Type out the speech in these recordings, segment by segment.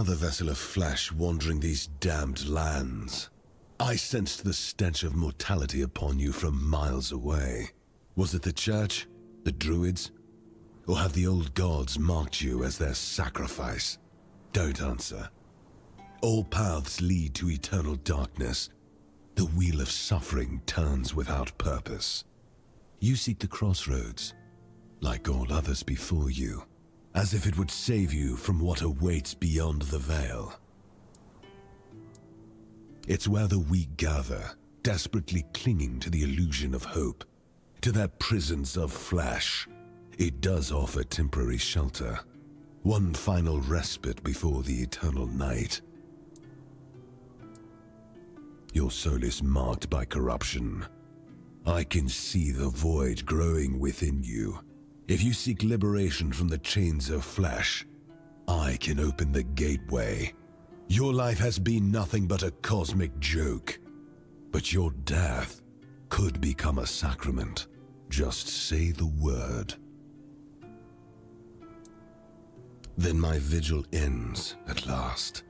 another vessel of flesh wandering these damned lands. I sensed the stench of mortality upon you from miles away. Was it the church? The druids? Or have the old gods marked you as their sacrifice? Don't answer. All paths lead to eternal darkness. The wheel of suffering turns without purpose. You seek the crossroads, like all others before you, as if it would save you from what awaits beyond the veil. It's where the weak gather, desperately clinging to the illusion of hope, to their prisons of flesh. It does offer temporary shelter, one final respite before the eternal night. Your soul is marked by corruption. I can see the void growing within you. If you seek liberation from the chains of flesh, I can open the gateway. Your life has been nothing but a cosmic joke, but your death could become a sacrament. Just say the word. Then my vigil ends at last.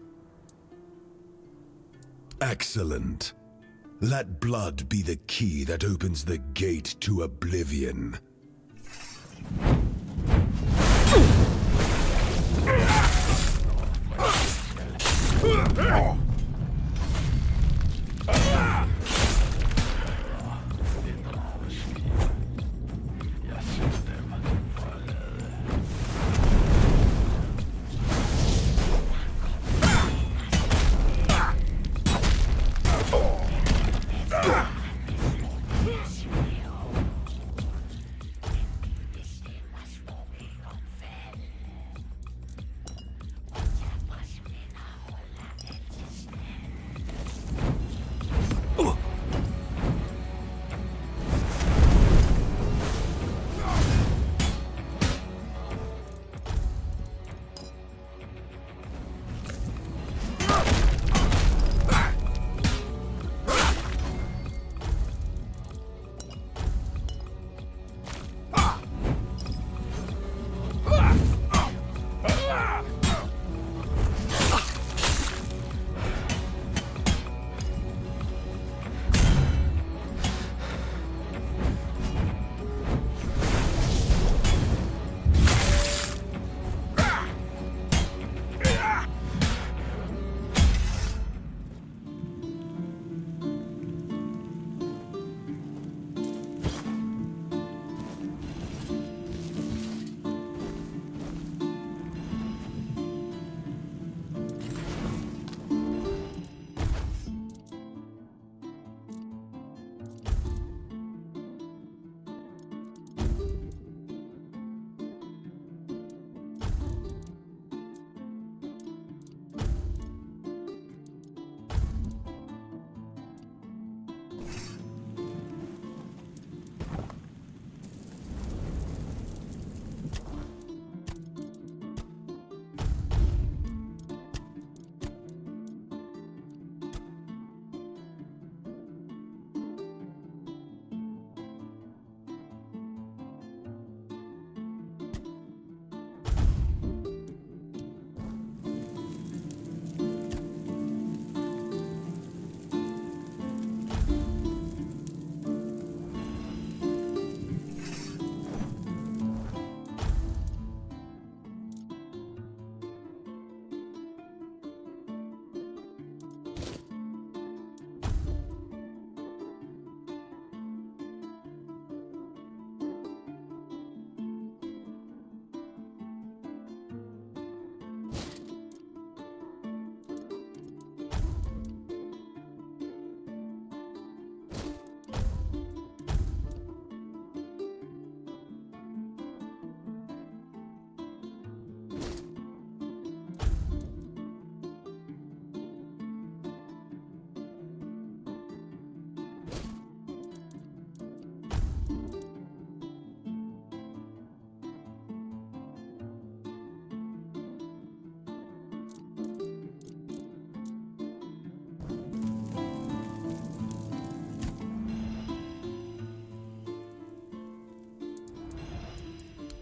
Excellent. Let blood be the key that opens the gate to oblivion.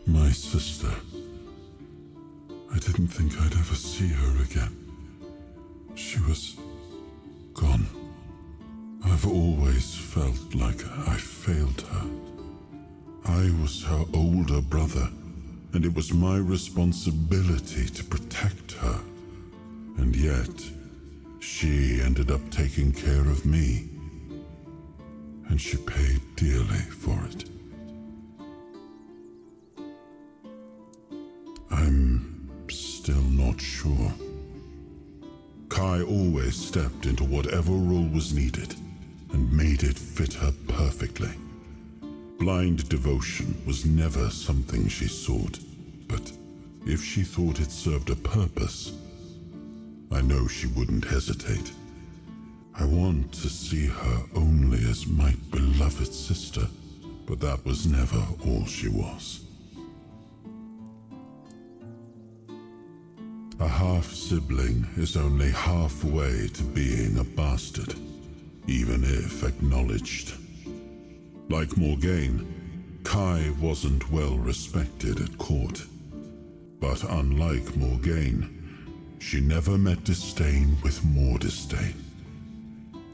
My sister. I didn't think I'd ever see her again. She was gone. I've always felt like I failed her. I was her older brother, and it was my responsibility to protect her. And yet, she ended up taking care of me. And she paid dearly for it. I'm still not sure. Kai always stepped into whatever role was needed and made it fit her perfectly. Blind devotion was never something she sought, but if she thought it served a purpose, I know she wouldn't hesitate. I want to see her only as my beloved sister, but that was never all she was. A half-sibling is only halfway to being a bastard, even if acknowledged. Like Morgaine, Kai wasn't well respected at court. But unlike Morgaine, she never met disdain with more disdain.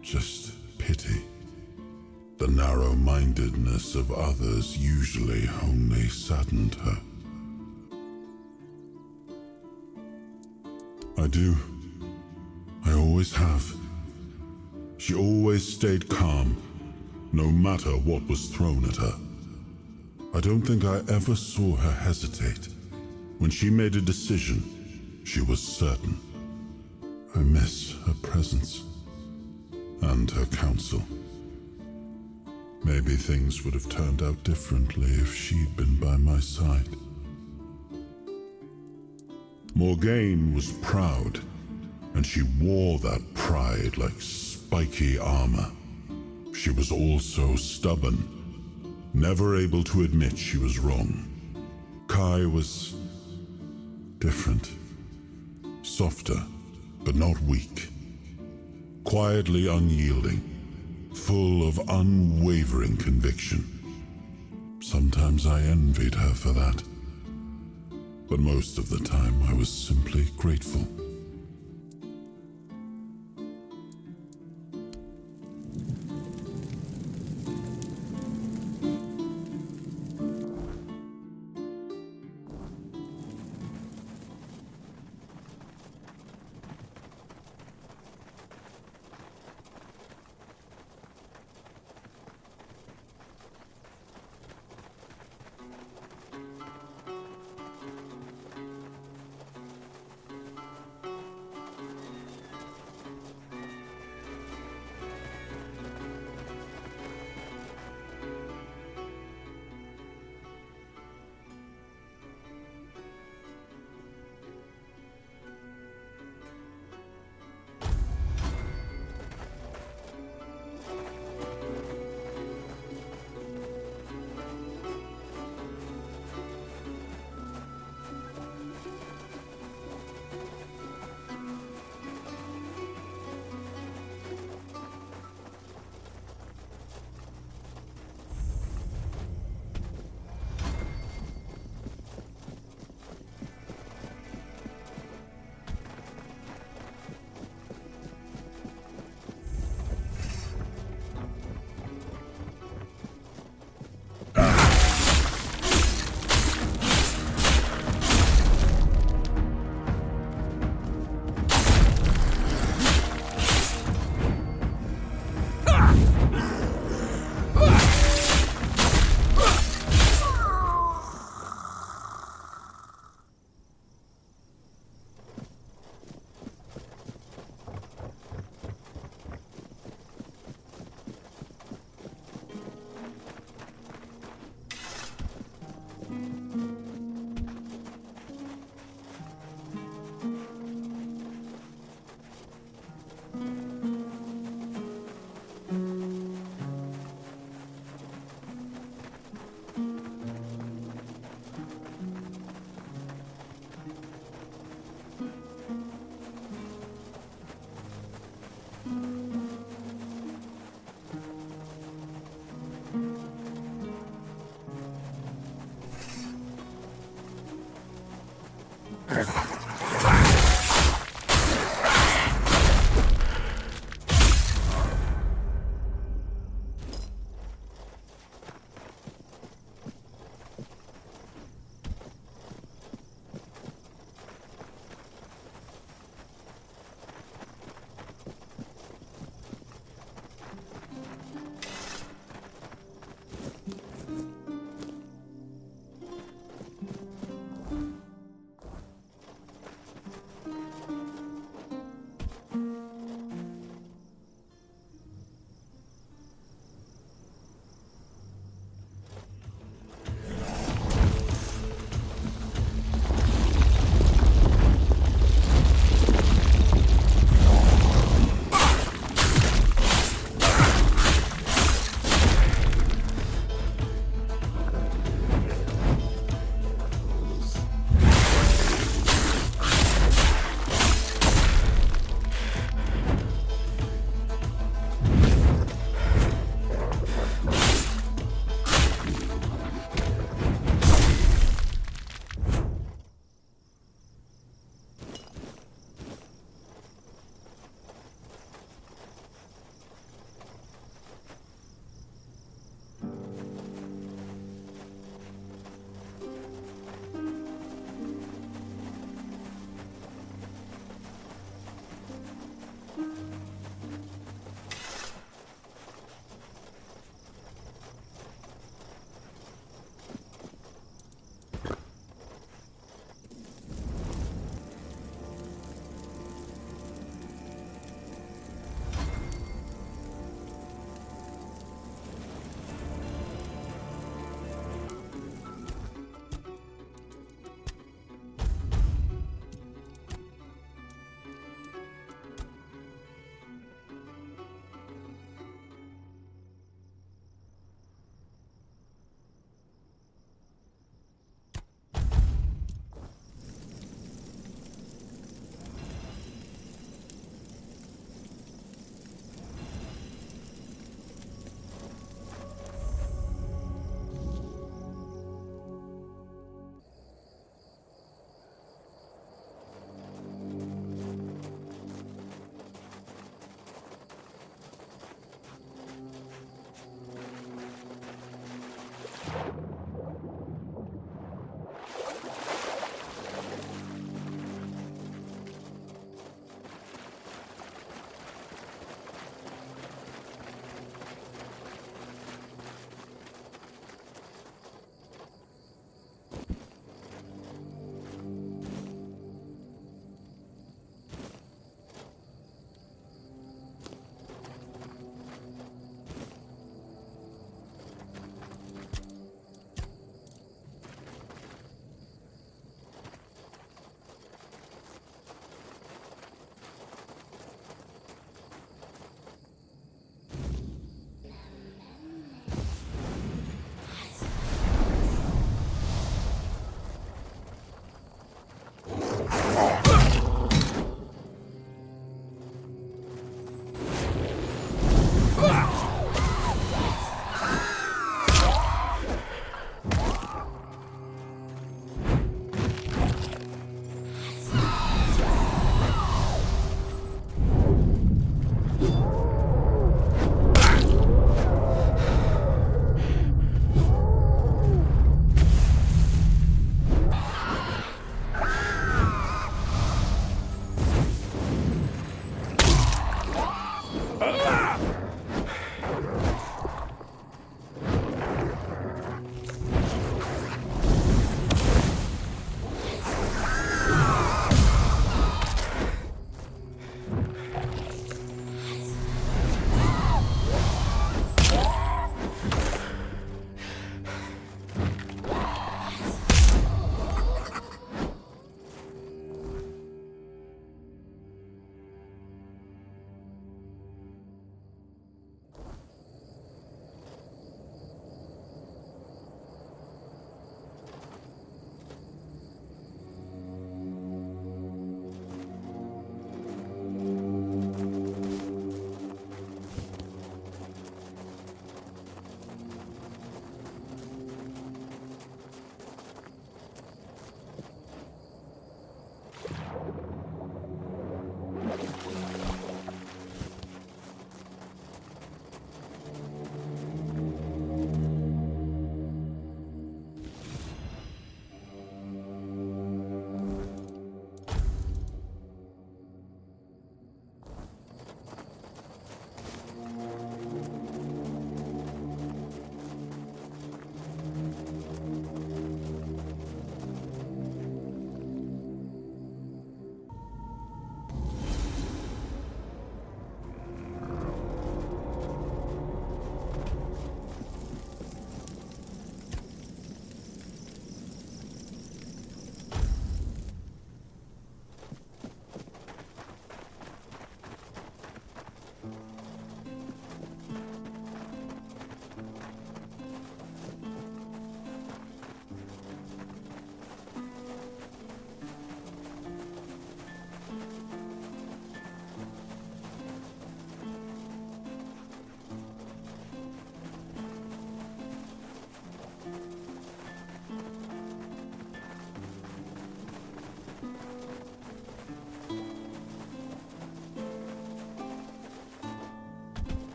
Just pity. The narrow-mindedness of others usually only saddened her. I always have. She always stayed calm, no matter what was thrown at her. I don't think I ever saw her hesitate. When she made a decision, she was certain. I miss her presence and her counsel. Maybe things would have turned out differently if she'd been by my side. Morgaine was proud, and she wore that pride like spiky armor. She was also stubborn, never able to admit she was wrong. Kai was different, softer, but not weak. Quietly unyielding, full of unwavering conviction. Sometimes I envied her for that, but most of the time I was simply grateful.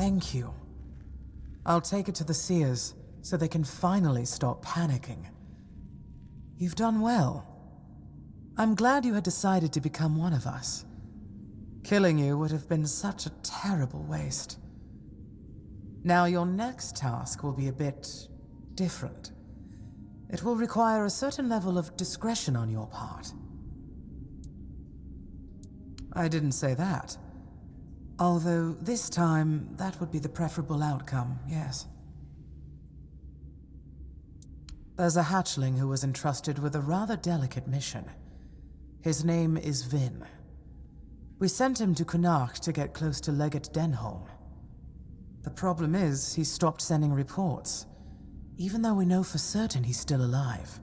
Thank you. I'll take it to the seers so they can finally stop panicking. You've done well. I'm glad you had decided to become one of us. Killing you would have been such a terrible waste. Now your next task will be a bit different. It will require a certain level of discretion on your part. I didn't say that. Although this time, that would be the preferable outcome, yes. There's a hatchling who was entrusted with a rather delicate mission. His name is Vin. We sent him to Connacht to get close to Legate Denholm. The problem is, he stopped sending reports, even though we know for certain he's still alive.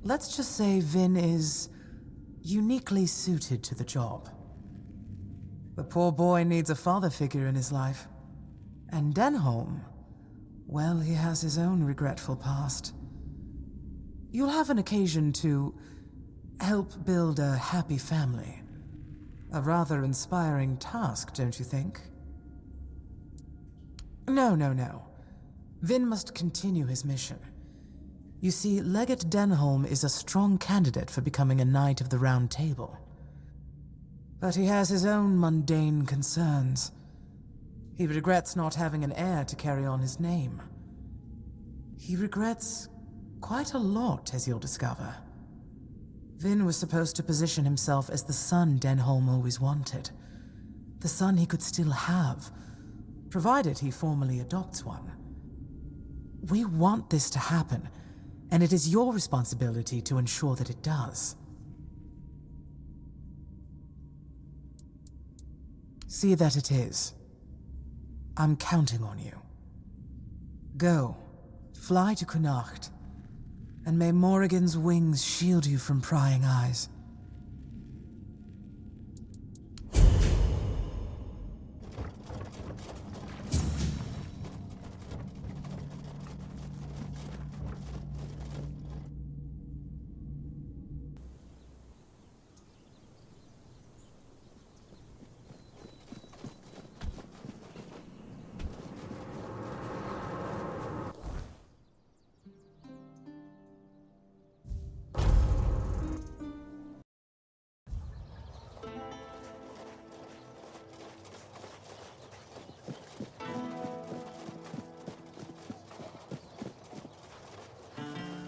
Let's just say Vin is uniquely suited to the job. The poor boy needs a father figure in his life. And Denholm, well, he has his own regretful past. You'll have an occasion to help build a happy family. A rather inspiring task, don't you think? No. Vin must continue his mission. You see, Legate Denholm is a strong candidate for becoming a Knight of the Round Table. But he has his own mundane concerns. He regrets not having an heir to carry on his name. He regrets quite a lot, as you'll discover. Vin was supposed to position himself as the son Denholm always wanted. The son he could still have, provided he formally adopts one. We want this to happen, and it is your responsibility to ensure that it does. See that it is. I'm counting on you. Go, fly to Connacht, and may Morrigan's wings shield you from prying eyes.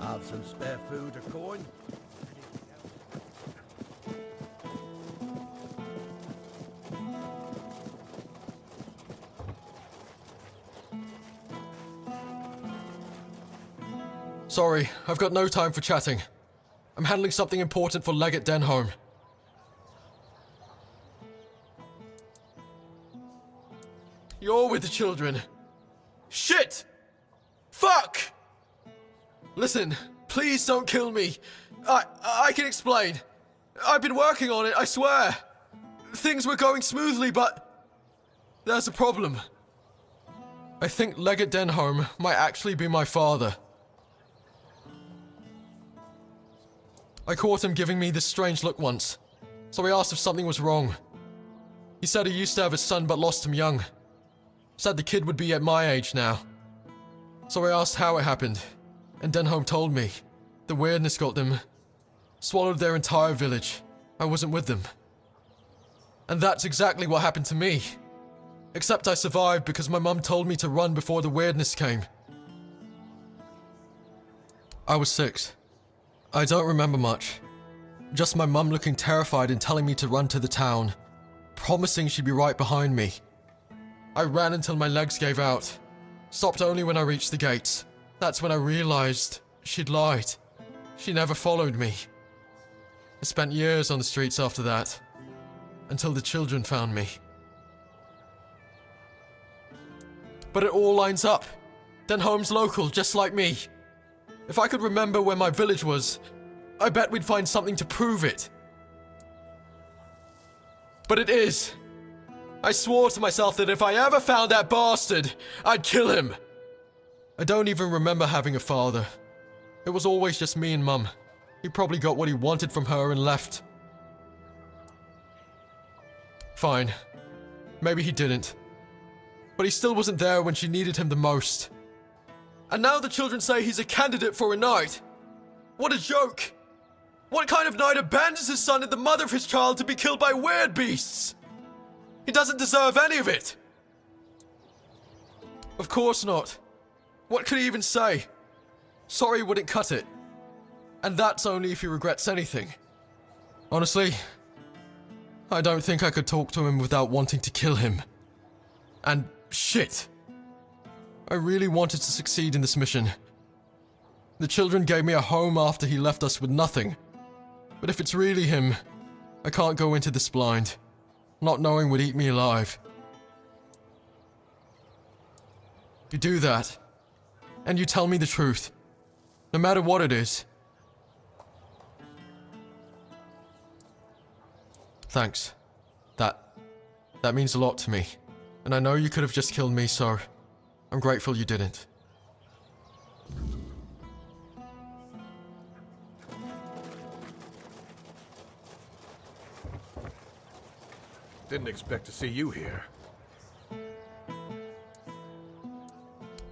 Have some spare food or coin? Sorry, I've got no time for chatting. I'm handling something important for Legate Denholm. You're with the children. Shit! Fuck! Listen, please don't kill me. I can explain. I've been working on it, I swear. Things were going smoothly, but there's a problem. I think Legate Denholm might actually be my father. I caught him giving me this strange look once, so I asked if something was wrong. He said he used to have a son but lost him young. Said the kid would be at my age now. So I asked how it happened, and Denholm told me. The weirdness got them. Swallowed their entire village. I wasn't with them. And that's exactly what happened to me. Except I survived because my mum told me to run before the weirdness came. I was 6. I don't remember much. Just my mum looking terrified and telling me to run to the town, promising she'd be right behind me. I ran until my legs gave out. Stopped only when I reached the gates. That's when I realized she'd lied. She never followed me. I spent years on the streets after that, until the children found me. But it all lines up. Denholm's local, just like me. If I could remember where my village was, I bet we'd find something to prove it. But it is. I swore to myself that if I ever found that bastard, I'd kill him. I don't even remember having a father. It was always just me and Mum. He probably got what he wanted from her and left. Fine. Maybe he didn't. But he still wasn't there when she needed him the most. And now the children say he's a candidate for a knight. What a joke! What kind of knight abandons his son and the mother of his child to be killed by weird beasts? He doesn't deserve any of it. Of course not. What could he even say? Sorry wouldn't cut it. And that's only if he regrets anything. Honestly, I don't think I could talk to him without wanting to kill him. And shit. I really wanted to succeed in this mission. The children gave me a home after he left us with nothing. But if it's really him, I can't go into this blind. Not knowing would eat me alive. You do that, and you tell me the truth, no matter what it is. Thanks. That means a lot to me. And I know you could have just killed me, so I'm grateful you didn't. Didn't expect to see you here.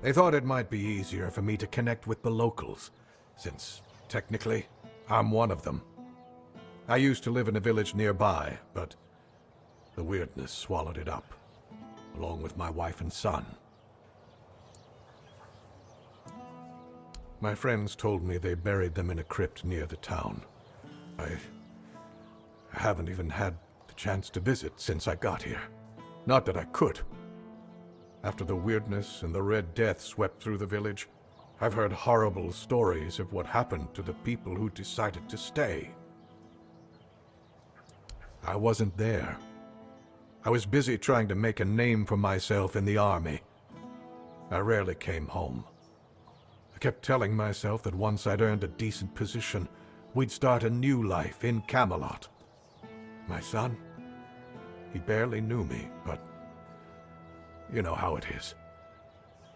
They thought it might be easier for me to connect with the locals, since, technically, I'm one of them. I used to live in a village nearby, but the weirdness swallowed it up, along with my wife and son. My friends told me they buried them in a crypt near the town. I haven't even had the chance to visit since I got here. Not that I could. After the weirdness and the Red Death swept through the village, I've heard horrible stories of what happened to the people who decided to stay. I wasn't there. I was busy trying to make a name for myself in the army. I rarely came home. I kept telling myself that once I'd earned a decent position, we'd start a new life in Camelot. My son, he barely knew me, but you know how it is.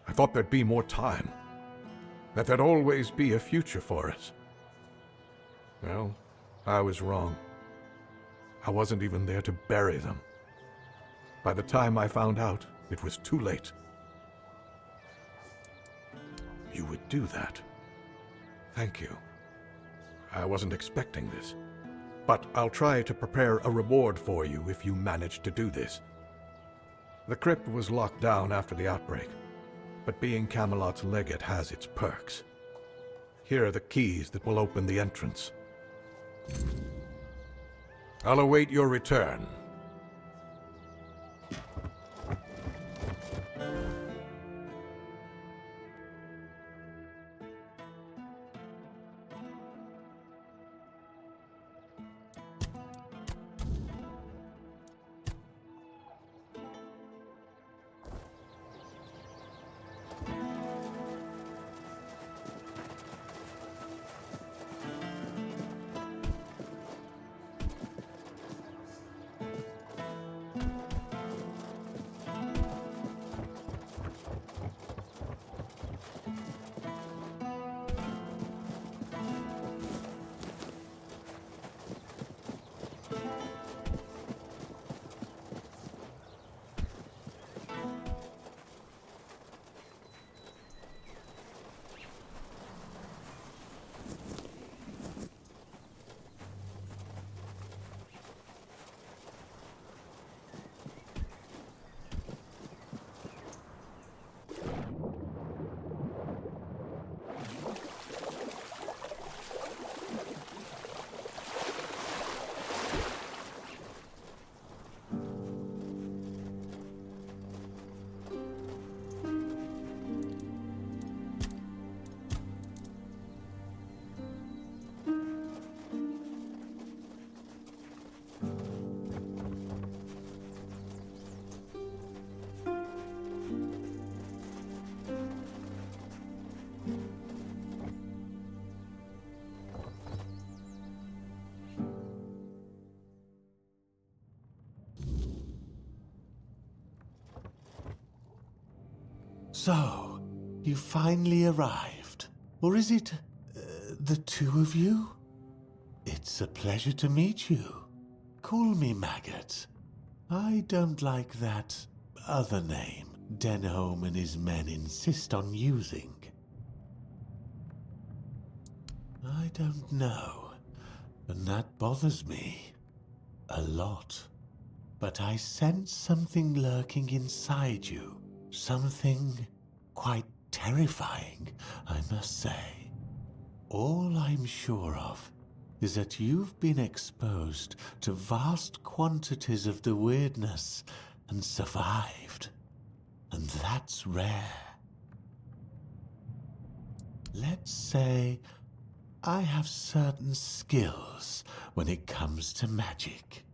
I thought there'd be more time, that there'd always be a future for us. Well, I was wrong. I wasn't even there to bury them. By the time I found out, it was too late. You would do that. Thank you. I wasn't expecting this. But I'll try to prepare a reward for you if you manage to do this. The crypt was locked down after the outbreak, but being Camelot's legate has its perks. Here are the keys that will open the entrance. I'll await your return. So, you finally arrived. Or is it the two of you? It's a pleasure to meet you. Call me Maggot. I don't like that other name Denholm and his men insist on using. I don't know, and that bothers me a lot. But I sense something lurking inside you, something quite terrifying, I must say. All I'm sure of is that you've been exposed to vast quantities of the weirdness and survived. And that's rare. Let's say I have certain skills when it comes to magic.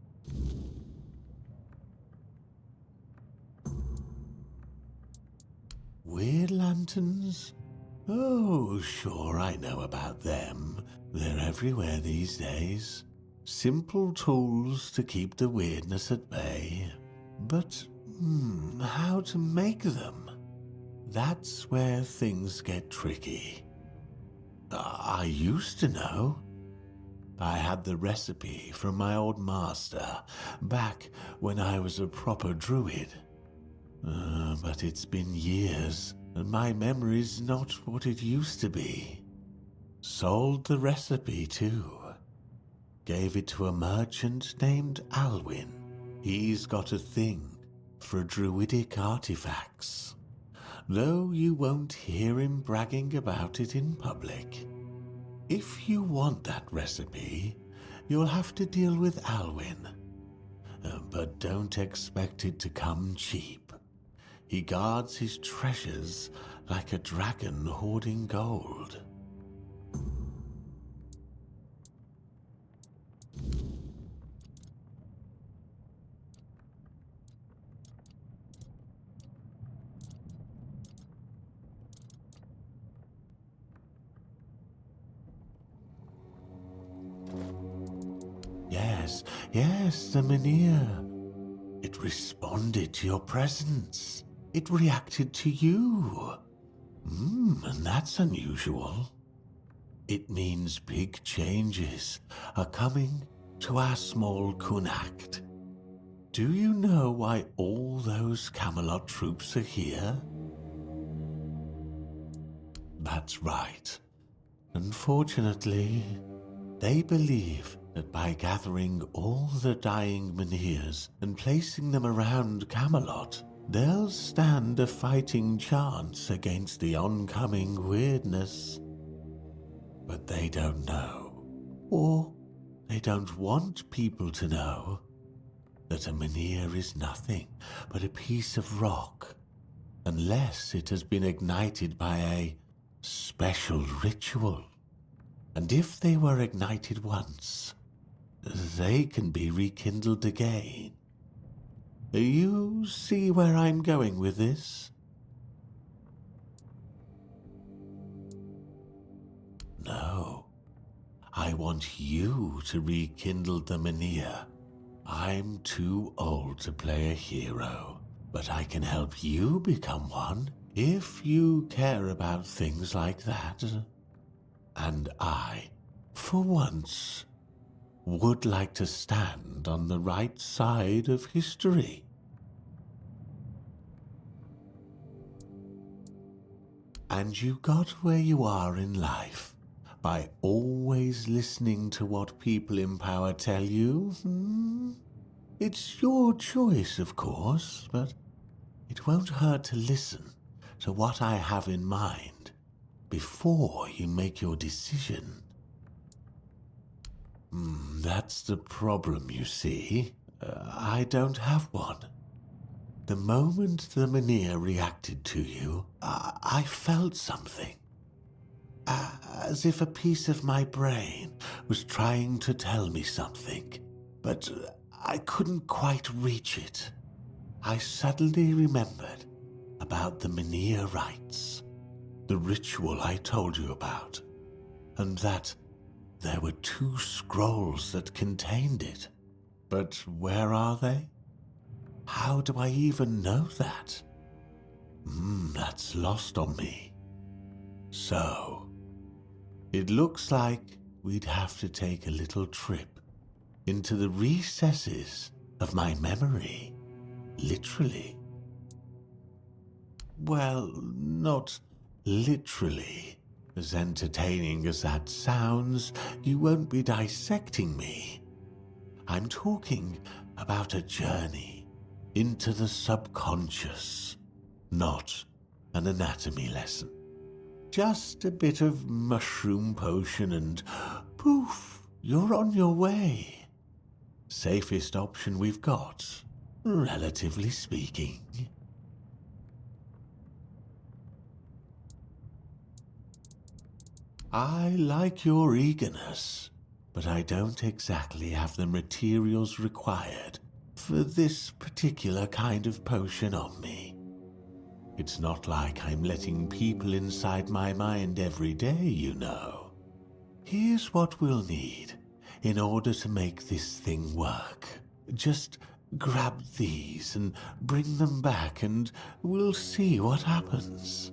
Weird lanterns? Oh, sure, I know about them. They're everywhere these days. Simple tools to keep the weirdness at bay. But, how to make them? That's where things get tricky. I used to know. I had the recipe from my old master, back when I was a proper druid. But it's been years, and my memory's not what it used to be. Sold the recipe, too. Gave it to a merchant named Alwyn. He's got a thing for druidic artifacts, though you won't hear him bragging about it in public. If you want that recipe, you'll have to deal with Alwyn. But don't expect it to come cheap. He guards his treasures like a dragon hoarding gold. Yes, the Menhir. It responded to your presence. It reacted to you. And that's unusual. It means big changes are coming to our small Kunacht. Do you know why all those Camelot troops are here? That's right. Unfortunately, they believe that by gathering all the dying Menhirs and placing them around Camelot, they'll stand a fighting chance against the oncoming weirdness. But they don't know, or they don't want people to know, that a Menhir is nothing but a piece of rock, unless it has been ignited by a special ritual. And if they were ignited once, they can be rekindled again. You see where I'm going with this? No. I want you to rekindle the Menhir. I'm too old to play a hero, but I can help you become one if you care about things like that. And I, for once, would like to stand on the right side of history. And you got where you are in life by always listening to what people in power tell you? It's your choice, of course, but it won't hurt to listen to what I have in mind before you make your decision. That's the problem, you see. I don't have one. The moment the Menhir reacted to you, I felt something. As if a piece of my brain was trying to tell me something, but I couldn't quite reach it. I suddenly remembered about the Menhir rites, the ritual I told you about, and that there were 2 scrolls that contained it. But where are they? How do I even know that? That's lost on me. So, it looks like we'd have to take a little trip into the recesses of my memory. Literally. Well, not literally. As entertaining as that sounds, you won't be dissecting me. I'm talking about a journey into the subconscious, not an anatomy lesson. Just a bit of mushroom potion and poof, you're on your way. Safest option we've got, relatively speaking. I like your eagerness, but I don't exactly have the materials required for this particular kind of potion on me. It's not like I'm letting people inside my mind every day, you know. Here's what we'll need in order to make this thing work. Just grab these and bring them back and we'll see what happens.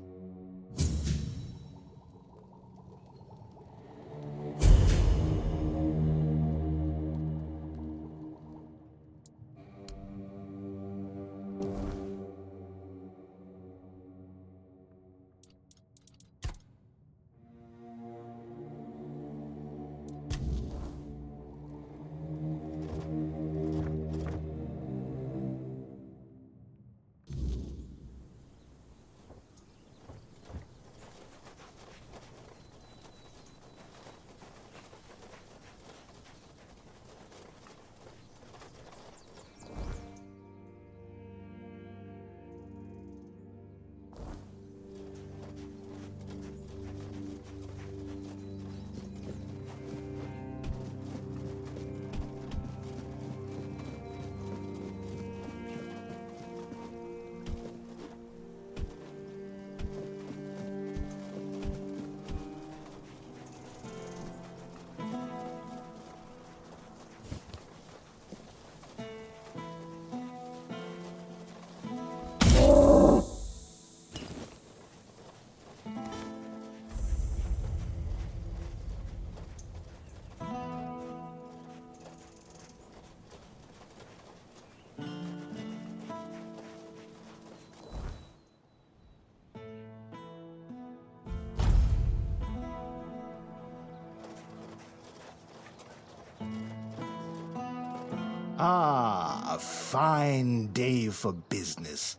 Ah, a fine day for business.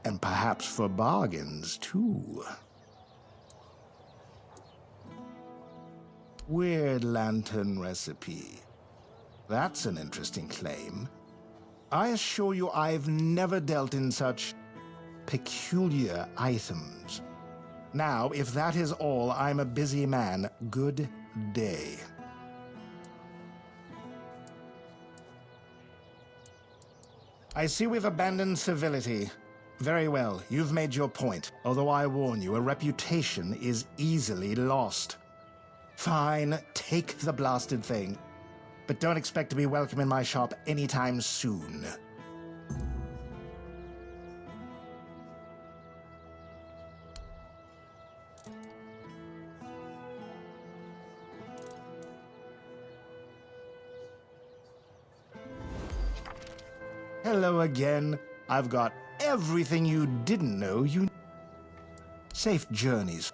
And perhaps for bargains, too. Weird lantern recipe. That's an interesting claim. I assure you I've never dealt in such peculiar items. Now, if that is all, I'm a busy man. Good day. I see we've abandoned civility. Very well, you've made your point. Although I warn you, a reputation is easily lost. Fine, take the blasted thing. But don't expect to be welcome in my shop anytime soon. Hello again. I've got everything you didn't know you... Safe journeys.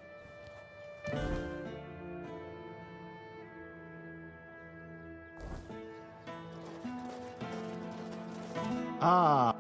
Ah.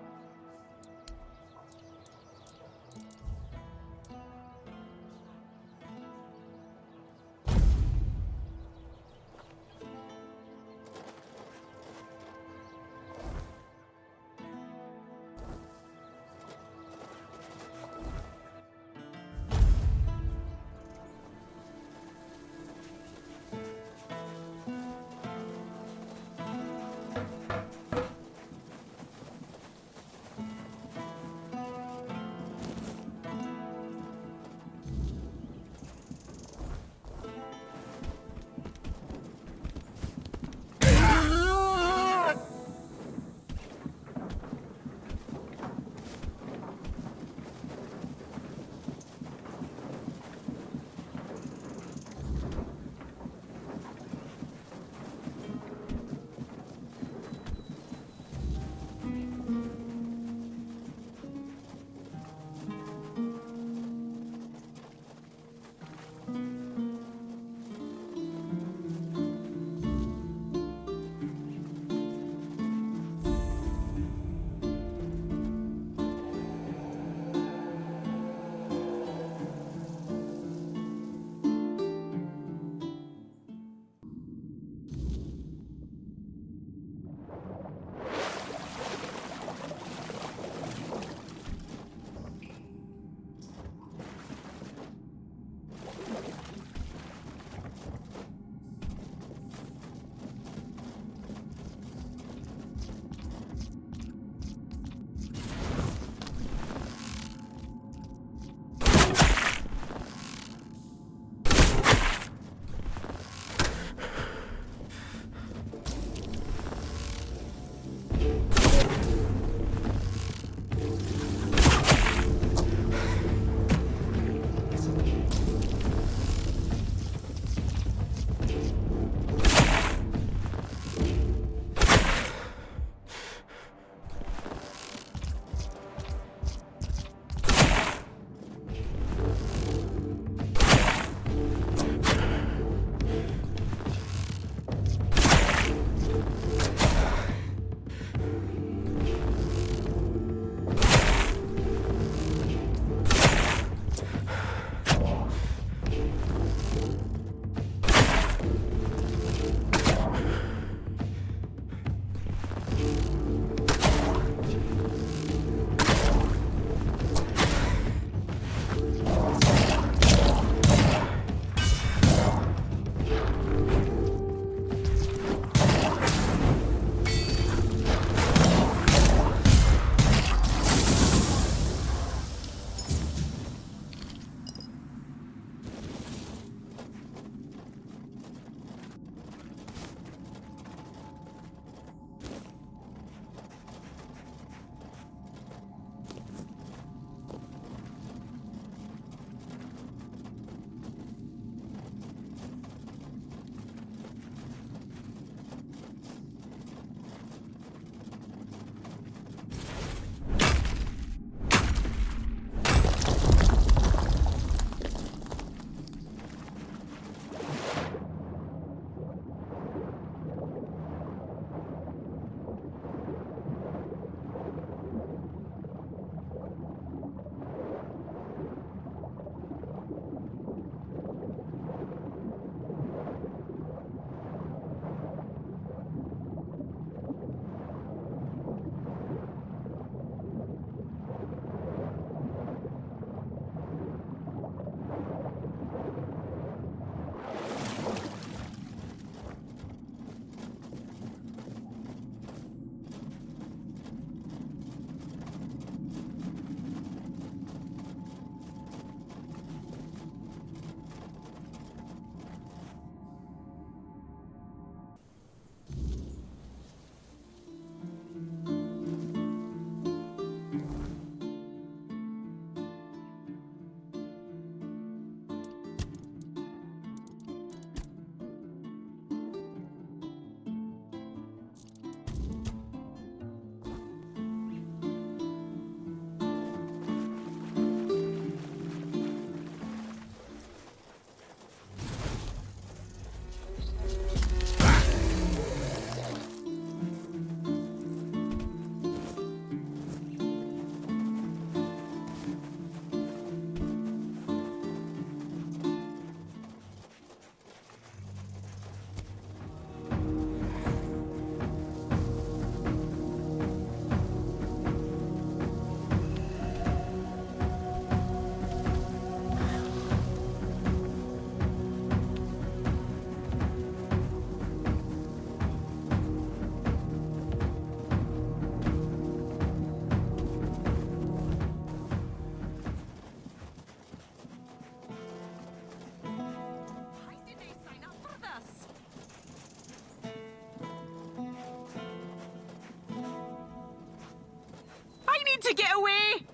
need to get away!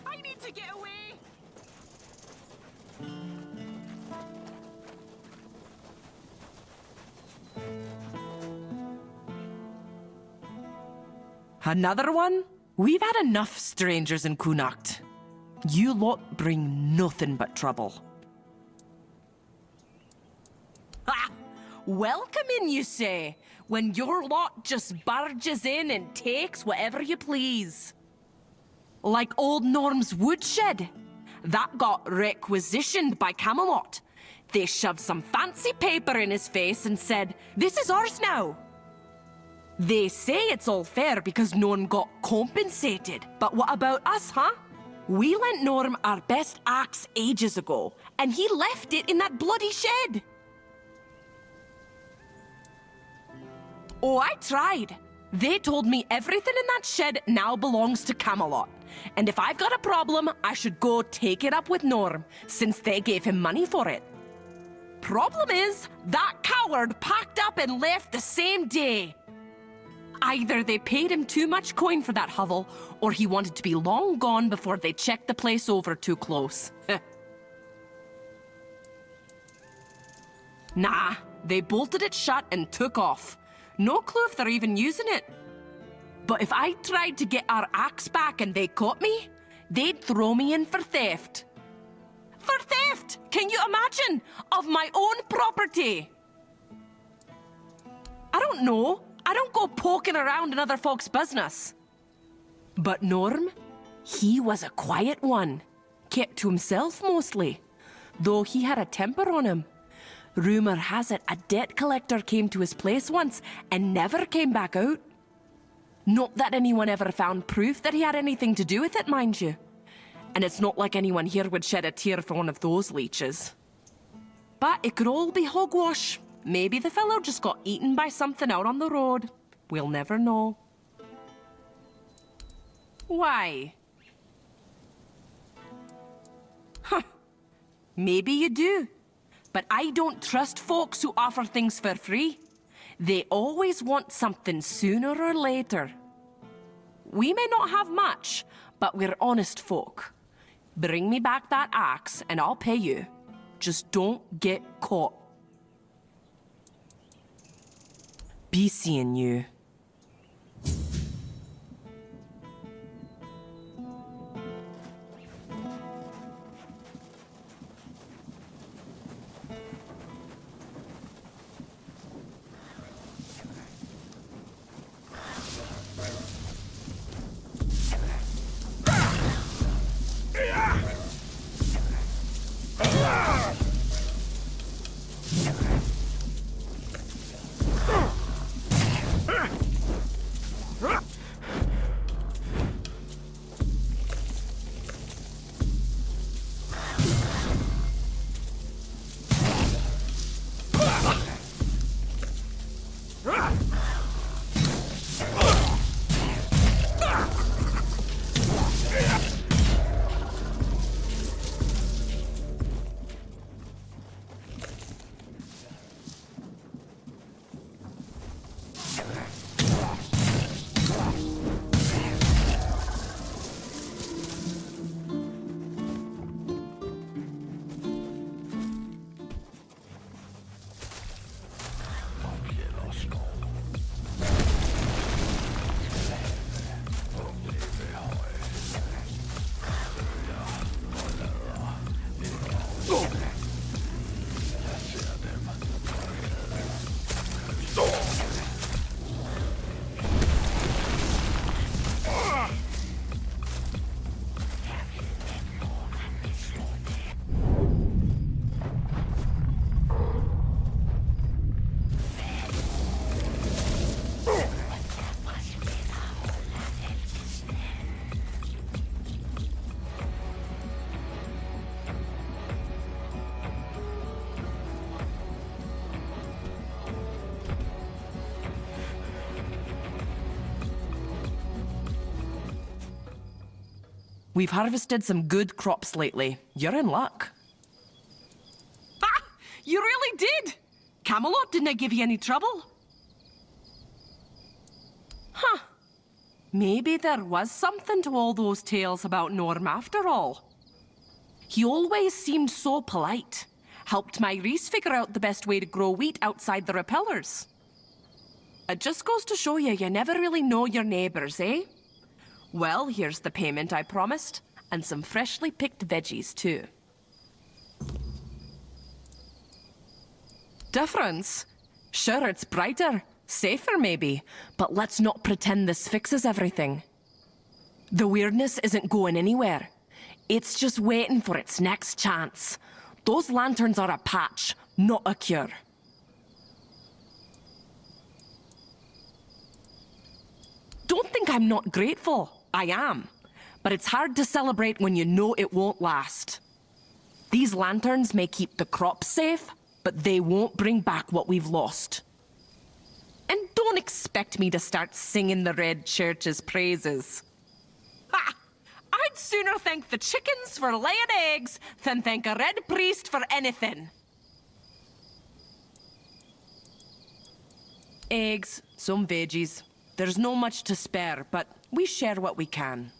I need to get away! Another one? We've had enough strangers in Kunacht. You lot bring nothing but trouble. Ha! Welcome in, you say, when your lot just barges in and takes whatever you please. Like old Norm's woodshed. That got requisitioned by Camelot. They shoved some fancy paper in his face and said, "This is ours now." They say it's all fair because Norm got compensated. But what about us, huh? We lent Norm our best axe ages ago, and he left it in that bloody shed. Oh, I tried. They told me everything in that shed now belongs to Camelot. And if I've got a problem, I should go take it up with Norm, since they gave him money for it. Problem is, that coward packed up and left the same day. Either they paid him too much coin for that hovel, or he wanted to be long gone before they checked the place over too close. Nah, they bolted it shut and took off. No clue if they're even using it. But if I tried to get our axe back and they caught me, they'd throw me in for theft. For theft! Can you imagine? Of my own property! I don't know. I don't go poking around in other folks' business. But Norm, he was a quiet one. Kept to himself mostly, though he had a temper on him. Rumor has it a debt collector came to his place once and never came back out. Not that anyone ever found proof that he had anything to do with it, mind you. And it's not like anyone here would shed a tear for one of those leeches. But it could all be hogwash. Maybe the fellow just got eaten by something out on the road. We'll never know. Why? Huh. Maybe you do. But I don't trust folks who offer things for free. They always want something sooner or later. We may not have much, but we're honest folk. Bring me back that axe and I'll pay you. Just don't get caught. Be seeing you. We've harvested some good crops lately. You're in luck. Ha! You really did! Camelot didn't give you any trouble? Huh. Maybe there was something to all those tales about Norm after all. He always seemed so polite. Helped my Reese figure out the best way to grow wheat outside the repellers. It just goes to show you never really know your neighbors, eh? Well, here's the payment I promised, and some freshly picked veggies, too. Difference? Sure, it's brighter, safer maybe, but let's not pretend this fixes everything. The weirdness isn't going anywhere. It's just waiting for its next chance. Those lanterns are a patch, not a cure. Don't think I'm not grateful. I am. But it's hard to celebrate when you know it won't last. These lanterns may keep the crops safe, but they won't bring back what we've lost. And don't expect me to start singing the Red Church's praises. Ha! I'd sooner thank the chickens for laying eggs than thank a red priest for anything. Eggs, some veggies. There's no much to spare, but we share what we can.